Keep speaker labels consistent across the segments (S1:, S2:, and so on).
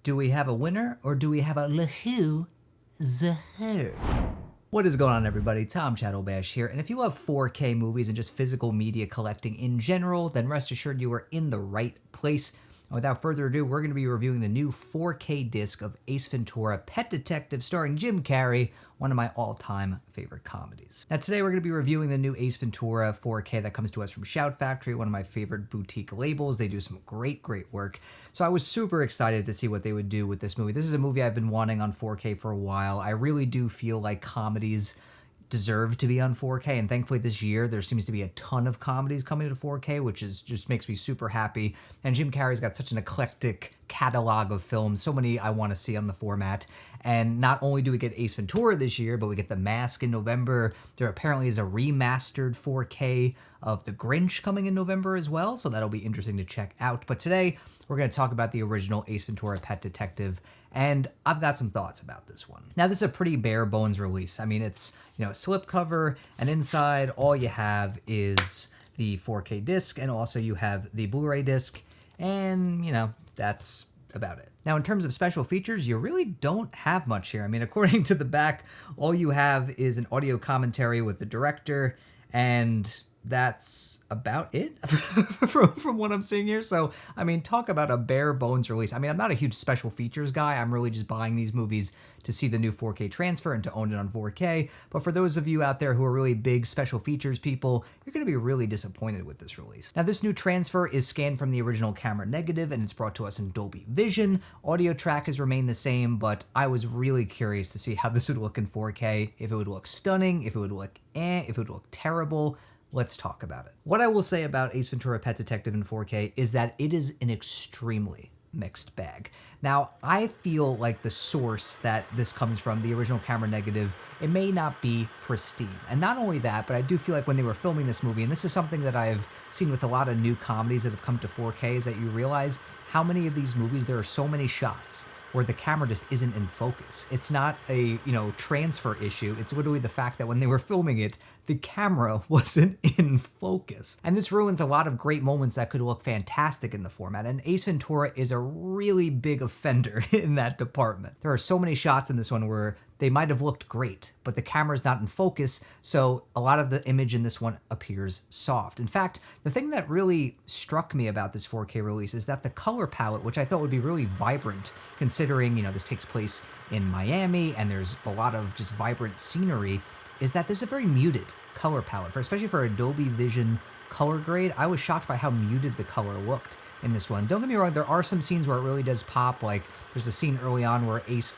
S1: Do we have a winner or do we have a Lahu Zahir? What is going on, everybody? Tom Chattelbash here, and if you love 4K movies and just physical media collecting in general, then rest assured you are in the right place. And without further ado, we're going to be reviewing the new 4K disc of Ace Ventura: Pet Detective starring Jim Carrey, one of my all-time favorite comedies. Now today we're going to be reviewing the new Ace Ventura 4K that comes to us from Shout Factory, one of my favorite boutique labels. They do some great work. So I was super excited to see what they would do with this movie. This is a movie I've been wanting on 4K for a while. I really do feel like comedies deserve to be on 4K, and thankfully this year there seems to be a ton of comedies coming to 4K, which is just makes me super happy. And Jim Carrey's got such an eclectic catalog of films, so many I want to see on the format. And not only do we get Ace Ventura this year, but we get The Mask in November. There apparently is a remastered 4K of The Grinch coming in November as well, so that'll be interesting to check out. But today we're going to talk about the original Ace Ventura: Pet Detective, and I've got some thoughts about this one. Now, this is a pretty bare bones release. I mean, it's, a slipcover, and inside all you have is the 4K disc, and also you have the Blu-ray disc, and, that's about it. Now, in terms of special features, you really don't have much here. I mean, according to the back, all you have is an audio commentary with the director, and that's about it from what I'm seeing here. So, I mean, talk about a bare bones release. I mean, I'm not a huge special features guy. I'm really just buying these movies to see the new 4K transfer and to own it on 4K. But for those of you out there who are really big special features people, you're going to be really disappointed with this release. Now, this new transfer is scanned from the original camera negative, and it's brought to us in Dolby Vision. Audio track has remained the same, but I was really curious to see how this would look in 4K, if it would look stunning, if it would look if it would look terrible. Let's talk about it. What I will say about Ace Ventura: Pet Detective in 4K is that it is an extremely mixed bag. Now, I feel like the source that this comes from, the original camera negative, it may not be pristine. And not only that, but I do feel like when they were filming this movie, and this is something that I've seen with a lot of new comedies that have come to 4K, is that you realize how many of these movies, there are so many shots where the camera just isn't in focus. It's not a, transfer issue. It's literally the fact that when they were filming it, the camera wasn't in focus. And this ruins a lot of great moments that could look fantastic in the format. And Ace Ventura is a really big offender in that department. There are so many shots in this one where they might have looked great, but the camera's not in focus, so a lot of the image in this one appears soft. In fact, the thing that really struck me about this 4K release is that the color palette, which I thought would be really vibrant, considering, this takes place in Miami and there's a lot of just vibrant scenery, is that this is a very muted color palette, especially for a Dolby Vision color grade. I was shocked by how muted the color looked in this one. Don't get me wrong, there are some scenes where it really does pop, like there's a scene early on where Ace,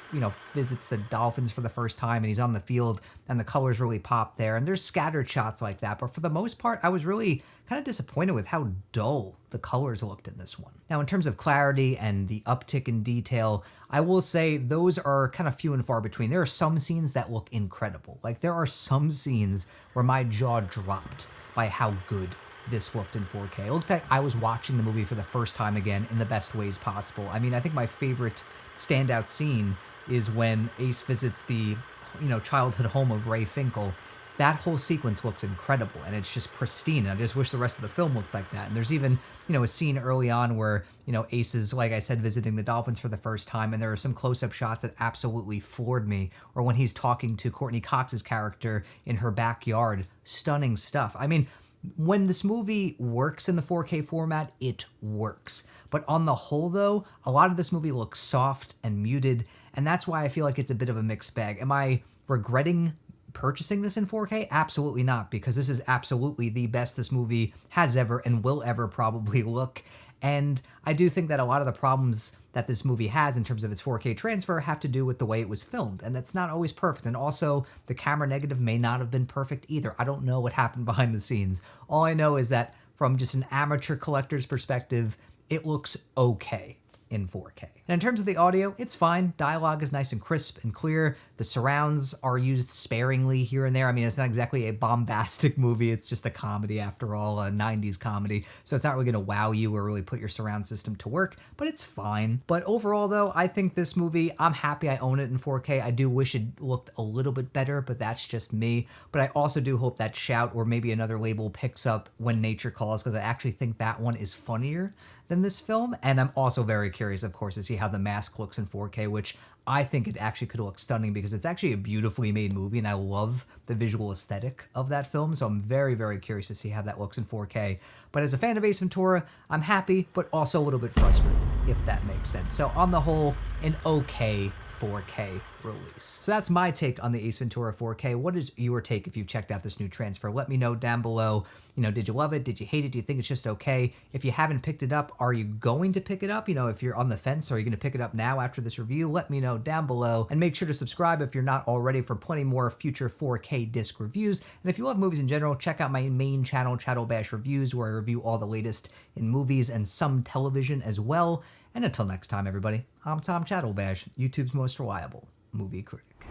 S1: visits the Dolphins for the first time and he's on the field and the colors really pop there, and there's scattered shots like that, but for the most part, I was really kind of disappointed with how dull the colors looked in this one. Now, in terms of clarity and the uptick in detail, I will say those are kind of few and far between. There are some scenes that look incredible. Like, there are some scenes where my jaw dropped by how good this looked in 4K. It looked like I was watching the movie for the first time again in the best ways possible. I mean, I think my favorite standout scene is when Ace visits the, childhood home of Ray Finkel. That whole sequence looks incredible, and it's just pristine. I just wish the rest of the film looked like that. And there's even, a scene early on where, Ace is, like I said, visiting the Dolphins for the first time, and there are some close-up shots that absolutely floored me. Or when he's talking to Courtney Cox's character in her backyard. Stunning stuff. I mean, when this movie works in the 4K format, it works. But on the whole, though, a lot of this movie looks soft and muted, and that's why I feel like it's a bit of a mixed bag. Am I regretting purchasing this in 4K? Absolutely not, because this is absolutely the best this movie has ever and will ever probably look. And I do think that a lot of the problems that this movie has in terms of its 4K transfer have to do with the way it was filmed, and that's not always perfect. And also, the camera negative may not have been perfect either. I don't know what happened behind the scenes. All I know is that from just an amateur collector's perspective, it looks okay in 4K. And in terms of the audio, it's fine. Dialogue is nice and crisp and clear. The surrounds are used sparingly here and there. I mean, it's not exactly a bombastic movie. It's just a comedy after all, a 90s comedy. So it's not really going to wow you or really put your surround system to work, but it's fine. But overall though, I think this movie, I'm happy I own it in 4K. I do wish it looked a little bit better, but that's just me. But I also do hope that Shout or maybe another label picks up When Nature Calls, because I actually think that one is funnier than this film. And I'm also very curious, of course, to see see how The Mask looks in 4K, which I think it actually could look stunning because it's actually a beautifully made movie and I love the visual aesthetic of that film. So I'm very, very curious to see how that looks in 4K. But as a fan of Ace Ventura, I'm happy, but also a little bit frustrated, if that makes sense. So on the whole, an okay 4K release. So that's my take on the Ace Ventura 4K. What is your take if you checked out this new transfer? Let me know down below. You know, did you love it? Did you hate it? Do you think it's just okay? If you haven't picked it up, are you going to pick it up? You know, if you're on the fence, are you going to pick it up now after this review? Let me know down below. And make sure to subscribe if you're not already for plenty more future 4K disc reviews. And if you love movies in general, check out my main channel, Chattel Bash Reviews, where I review all the latest in movies and some television as well. And until next time, everybody, I'm Tom Chattel Bash, YouTube's most reliable movie critic.